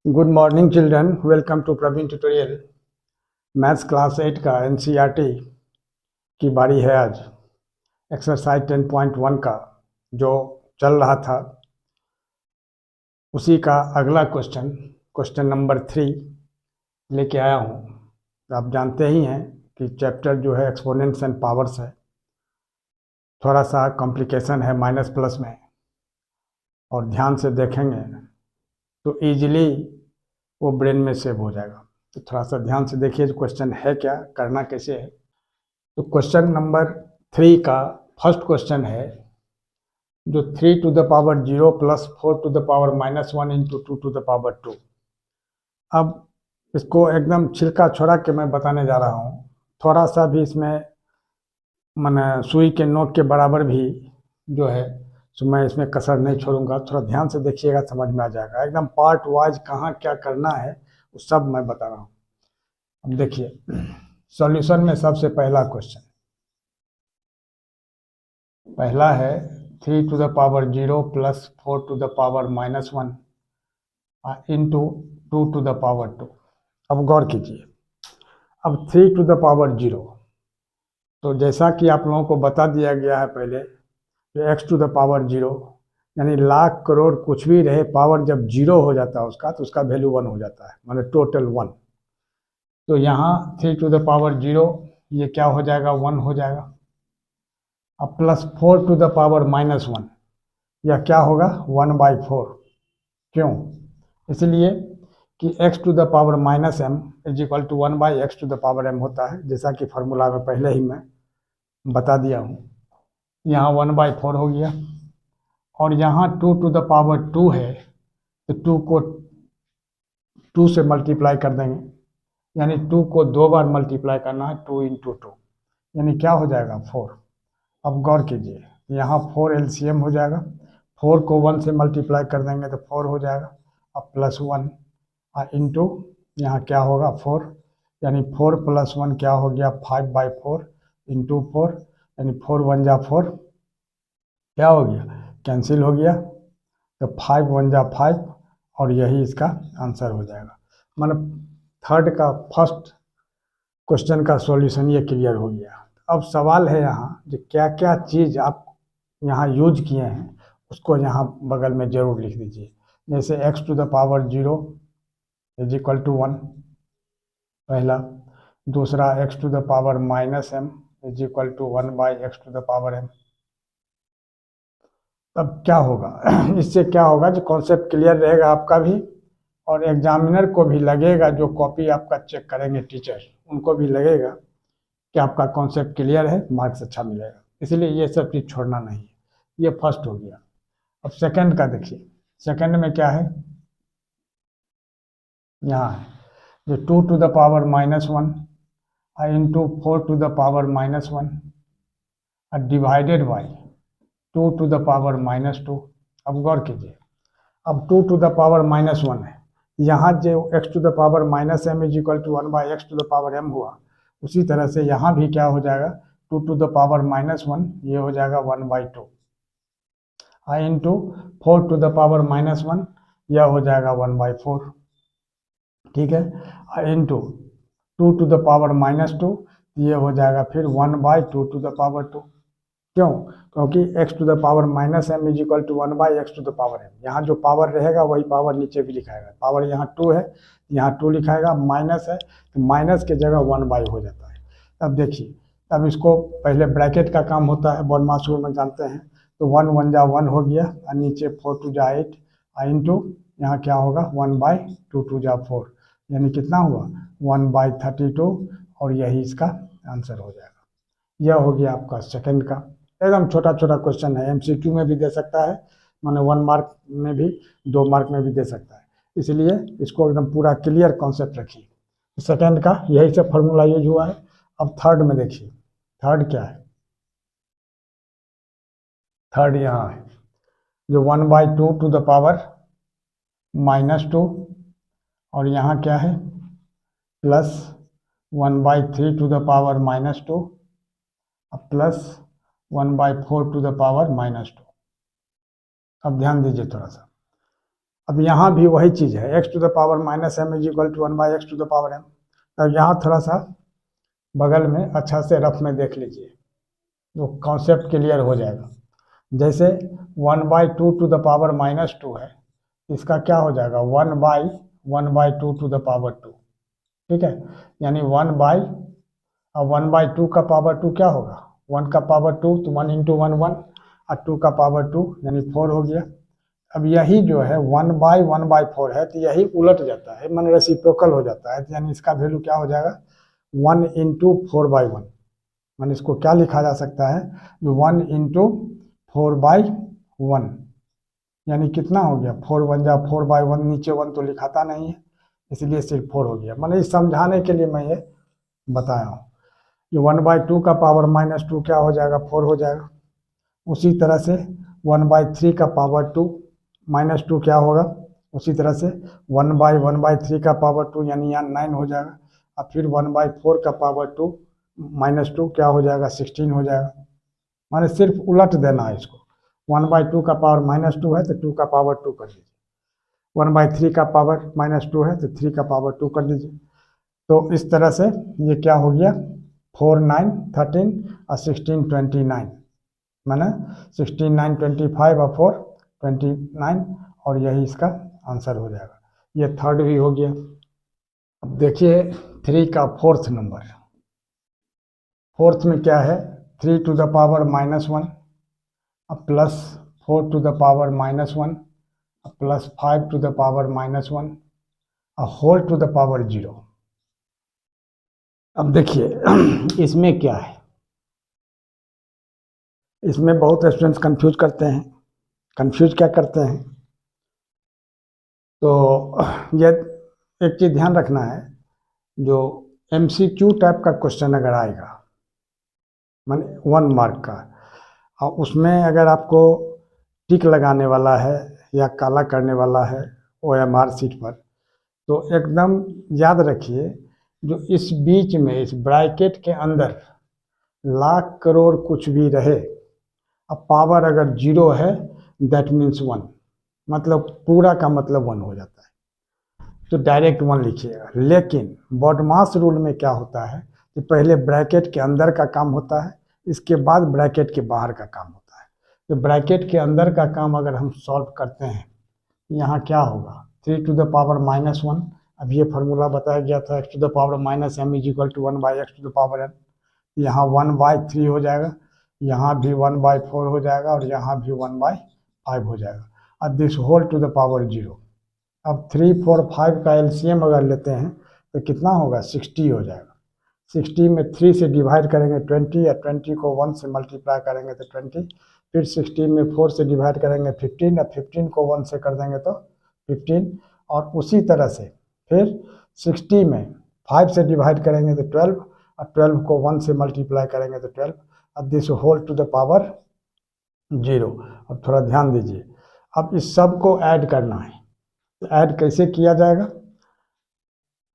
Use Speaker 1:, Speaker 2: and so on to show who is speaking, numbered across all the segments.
Speaker 1: Good morning children, welcome to Praveen tutorial. Maths class 8 का NCERT की बारी है। आज एक्सरसाइज 10.1 का जो चल रहा था उसी का अगला क्वेश्चन नंबर 3 लेके आया हूँ। आप जानते ही हैं कि चैप्टर जो है एक्सपोनेंट्स एंड पावर्स है, थोड़ा सा कॉम्प्लिकेशन है माइनस प्लस में, और ध्यान से देखेंगे तो ईजिली वो ब्रेन में सेव हो जाएगा। तो थोड़ा सा ध्यान से देखिए क्वेश्चन है क्या, करना कैसे है। तो क्वेश्चन नंबर 3 का फर्स्ट क्वेश्चन है जो 3 to the power 0 plus 4 to the power -1 into 2 to the power 2। अब इसको एकदम छिलका छोड़ा के मैं बताने जा रहा हूँ। थोड़ा सा भी इसमें मैंने सुई के नोक के बराबर भी जो है तो मैं इसमें कसर नहीं छोड़ूंगा। थोड़ा ध्यान से देखिएगा, समझ में आ जाएगा। एकदम पार्ट वाइज कहाँ क्या करना है वो सब मैं बता रहा हूँ। अब देखिए सॉल्यूशन में सबसे पहला क्वेश्चन पहला है 3 to the power 0 plus 4 to the power -1 into 2 to the power 2। अब गौर कीजिए, अब 3 टू द पावर 0, तो जैसा कि आप लोगों को बता दिया गया है पहले, x टू द पावर 0 यानी लाख करोड़ कुछ भी रहे, पावर जब 0 हो जाता है उसका तो उसका वैल्यू 1 हो जाता है, माने टोटल 1। तो यहाँ 3 टू द पावर 0 ये क्या हो जाएगा, 1 हो जाएगा। अब प्लस 4 टू द पावर -1 यह क्या होगा, 1/4। क्यों? इसलिए कि x to the power -m is equal to 1/x to the power m होता है, जैसा कि फार्मूला में पहले ही मैं बता दिया हूँ। यहाँ 1/4 हो गया, और यहाँ 2 टू द पावर 2 है तो 2 को 2 से मल्टीप्लाई कर देंगे, यानी 2 को 2 बार मल्टीप्लाई करना है, 2 इंटू 2 यानी क्या हो जाएगा, 4। अब गौर कीजिए, यहाँ 4 एलसीएम हो जाएगा, 4 को 1 से मल्टीप्लाई कर देंगे तो 4 हो जाएगा। अब +1 इंटू यहाँ क्या होगा, 4, यानी 4 + 1 क्या हो गया, 5/4 इंटू 4, यानी 4 1 जा 4, क्या हो गया, कैंसिल हो गया, तो 5 1 जा 5, और यही इसका आंसर हो जाएगा। मतलब थर्ड का फर्स्ट क्वेश्चन का सॉल्यूशन ये क्लियर हो गया। अब सवाल है यहाँ जो क्या क्या चीज़ आप यहाँ यूज किए हैं उसको यहाँ बगल में जरूर लिख दीजिए। जैसे x to the power 0 is equal to 1 पहला, दूसरा x to the power -m is equal to 1/x to the power m। तब क्या होगा इससे क्या होगा, जो कॉन्सेप्ट क्लियर रहेगा आपका भी, और एग्जामिनर को भी लगेगा, जो कॉपी आपका चेक करेंगे टीचर, उनको भी लगेगा कि आपका कॉन्सेप्ट क्लियर है, मार्क्स अच्छा मिलेगा। इसलिए ये सब चीज़ छोड़ना नहीं है। ये फर्स्ट हो गया। अब सेकंड का देखिए, सेकंड में क्या है, यहाँ है जो 2 to the power -1 into 4 to the power -1 divided by 2 to the power -2। अब गौर कीजिए, अब 2 टू द पावर -1 है, यहाँ जो x to the power -m is equal to 1/x to the power m हुआ, उसी तरह से यहाँ भी क्या हो जाएगा, 2 टू द पावर -1 ये हो जाएगा 1/2 इंटू 4 टू द पावर -1 यह हो जाएगा 1/4, ठीक है, इंटू 2 टू द पावर -2 ये हो जाएगा फिर 1/2 टू द पावर 2। क्यों? क्योंकि x to the power -m is equal to 1/x to the power m, यहाँ जो पावर रहेगा वही पावर नीचे भी लिखाएगा। पावर यहाँ 2 है, यहाँ 2 लिखाएगा, माइनस है तो माइनस के जगह 1/, हो जाता है। अब देखिए, अब इसको पहले ब्रैकेट का काम होता है, बॉडमास रूल में जानते हैं, तो 1 1 जा 1 हो गया, और नीचे 4 2 जा 8 इंटू यहाँ क्या होगा 1/2 2 जा 4, यानी कितना हुआ 1/32, और यही इसका आंसर हो जाएगा। यह हो गया आपका सेकंड का। एकदम छोटा छोटा क्वेश्चन है, एमसीक्यू में भी दे सकता है, माने 1 मार्क में भी, 2 मार्क में भी दे सकता है, इसलिए इसको एकदम पूरा क्लियर कॉन्सेप्ट रखिए। सेकंड का यही सब फॉर्मूला यूज हुआ है। अब थर्ड में देखिए, थर्ड क्या है, थर्ड यहाँ है जो 1/2 टू द पावर -2, और यहाँ क्या है plus 1/3 to the power -2 plus 1/4 to the power -2। अब ध्यान दीजिए थोड़ा सा, अब यहाँ भी वही चीज़ है, x to the power minus m is equal to 1/x to the power m। तो यहाँ थोड़ा सा बगल में अच्छा से रफ में देख लीजिए, तो कॉन्सेप्ट क्लियर हो जाएगा। जैसे 1/2 टू द पावर -2 है, इसका क्या हो जाएगा 1/2 टू द पावर 2, ठीक है। यानी 1/2 का पावर 2 क्या होगा, 1 का पावर 2, तो 1 इंटू 1 1 और 2 का पावर 2 यानी 4 हो गया। अब यही जो है 1/1/4 है, तो यही उलट जाता है, मन रेसिप्रोकल हो जाता है, तो यानी इसका वैल्यू क्या हो जाएगा 1 इंटू 4/1। मान इसको क्या लिखा जा सकता है, 1 इंटू 4/1, यानी कितना हो गया 4 1 जा 4/1, नीचे 1 तो लिखाता नहीं है, इसलिए सिर्फ 4 हो गया। मैंने इस समझाने के लिए मैं ये बताया हूँ। ये 1/2 का पावर -2 क्या हो जाएगा 4 हो जाएगा। उसी तरह से 1/3 का पावर 2 -2 क्या होगा, उसी तरह से 1/1/3 का पावर 2 यानी यहाँ 9 हो जाएगा। और फिर 1/4 का पावर 2 -2 क्या हो जाएगा 16 हो जाएगा। माने सिर्फ उलट देना है इसको, 1/2 का पावर -2 है तो 2 का पावर 2 कर दीजिए, 1/3 का पावर -2 है तो 3 का पावर 2 कर दीजिए। तो इस तरह से ये क्या हो गया 4 9 13 और 16 29, माना 16 9 25 और 4 29, और यही इसका आंसर हो जाएगा। ये थर्ड भी हो गया। अब देखिए 3 का फोर्थ नंबर, फोर्थ में क्या है 3 to the power -1 plus 4 to the power -1 plus 5 to the power -1 whole to the power 0। अब देखिए इसमें क्या है, इसमें बहुत स्टूडेंट्स कंफ्यूज करते हैं। कंफ्यूज क्या करते हैं, तो ये एक चीज़ ध्यान रखना है, जो MCQ टाइप का क्वेश्चन अगर आएगा माने 1 मार्क का, और उसमें अगर आपको टिक लगाने वाला है या काला करने वाला है OMR सीट पर, तो एकदम याद रखिए जो इस बीच में इस ब्रैकेट के अंदर लाख करोड़ कुछ भी रहे, अब पावर अगर 0 है दैट मीन्स 1, मतलब पूरा का मतलब 1 हो जाता है, तो डायरेक्ट 1 लिखिएगा। लेकिन बॉडमास रूल में क्या होता है कि पहले ब्रैकेट के अंदर का काम होता है, इसके बाद ब्रैकेट के बाहर का काम होता है। तो ब्रैकेट के अंदर का काम अगर हम सॉल्व करते हैं, यहाँ क्या होगा 3 टू द पावर -1, अब ये फार्मूला बताया गया था x to the power -m is equal to 1/x to the power n, यहाँ 1/3 हो जाएगा, यहाँ भी 1/4 हो जाएगा, और यहाँ भी 1/5 हो जाएगा, और this whole to the power 0। अब 3 4 5 का LCM अगर लेते हैं तो कितना होगा 60 हो जाएगा। 60 में 3 से डिवाइड करेंगे 20, या 20 को 1 से मल्टीप्लाई करेंगे तो 20, फिर 16 में 4 से डिवाइड करेंगे 15, या 15 को 1 से कर देंगे तो 15, और उसी तरह से फिर 60 में 5 से डिवाइड करेंगे तो 12, और 12 को 1 से मल्टीप्लाई करेंगे तो 12, अब this whole to the power 0। अब थोड़ा ध्यान दीजिए, अब इस सब को ऐड करना है, तो ऐड कैसे किया जाएगा,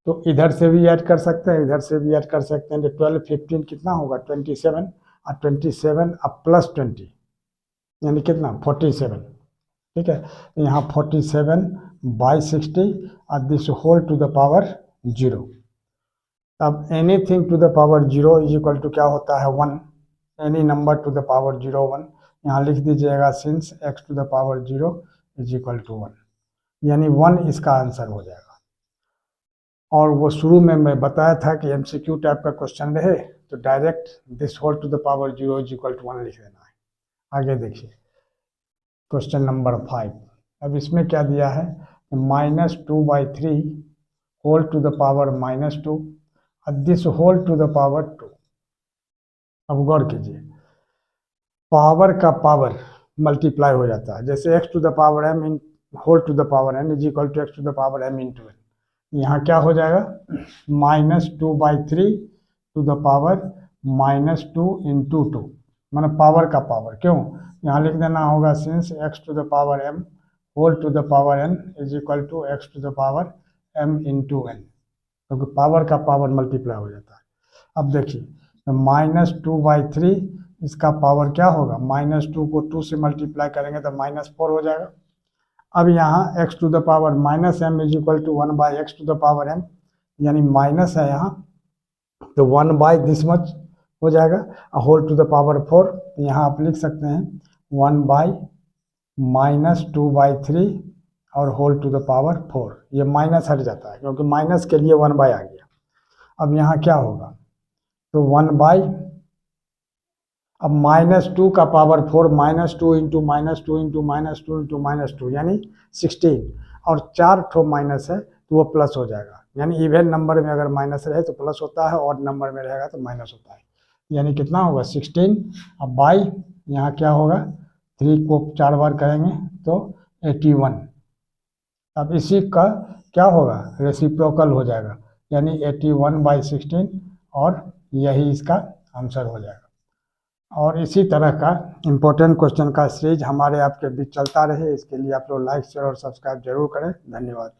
Speaker 1: तो इधर से भी ऐड कर सकते हैं, इधर से भी ऐड कर सकते हैं। तो 12 15 कितना होगा 27, और 27 अब प्लस 20 यानी कितना 47, ठीक है। यहाँ 47/60 और this whole to the power 0। अब anything to the power 0 is equal to क्या होता है 1, any number to the power 0 1, यहाँ लिख दीजिएगा since x to the power 0 is equal to 1, यानी 1 इसका आंसर हो जाएगा। और वो शुरू में मैं बताया था कि MCQ टाइप का क्वेश्चन रहे तो direct this whole to the power 0 is equal to 1 लिख देना है। आगे देखिए क्वेश्चन नंबर 5। अब इसमें क्या दिया है -2/3 होल टू द पावर -2 और this whole to the power 2। अब गौर कीजिए, पावर का पावर मल्टीप्लाई हो जाता है, जैसे x to the power m in whole to the power n is equal to x to the power m into n। यहाँ क्या हो जाएगा -2/3 टू द पावर -2 इंटू 2, मतलब पावर का पावर। क्यों, यहाँ लिख देना होगा since x to the power m whole to the power n is equal to x to the power m into n, क्योंकि पावर का पावर मल्टीप्लाई हो जाता है। अब देखिए -2/3 इसका पावर क्या होगा, -2 को 2 से मल्टीप्लाई करेंगे तो -4 हो जाएगा, अब यहाँ x to the power minus m is equal to 1/x to the power m, यानी माइनस है यहाँ, तो 1/दिस मच हो जाएगा, होल टू द पावर 4, यहाँ आप लिख सकते हैं 1/-2/3 और होल टू द पावर 4, ये माइनस हट जाता है क्योंकि माइनस के लिए 1/, आ गया। अब यहाँ क्या होगा, तो 1/, अब -2 का पावर 4, -2 इंटू -2 इंटू -2 इंटू -2 यानी 16, और 4 ठो माइनस है तो वो प्लस हो जाएगा, यानी इवन नंबर में अगर माइनस रहे तो प्लस होता है, और नंबर में रहेगा तो माइनस होता है, यानी कितना होगा 16। अब बाई यहाँ क्या होगा, 3 को 4 बार करेंगे तो 81। अब इसी का क्या होगा, रेसिप्रोकल हो जाएगा, यानी 81/16, और यही इसका आंसर हो जाएगा। और इसी तरह का इम्पोर्टेंट क्वेश्चन का सीरीज हमारे आपके बीच चलता रहे, इसके लिए आप लोग लाइक शेयर और सब्सक्राइब जरूर करें। धन्यवाद।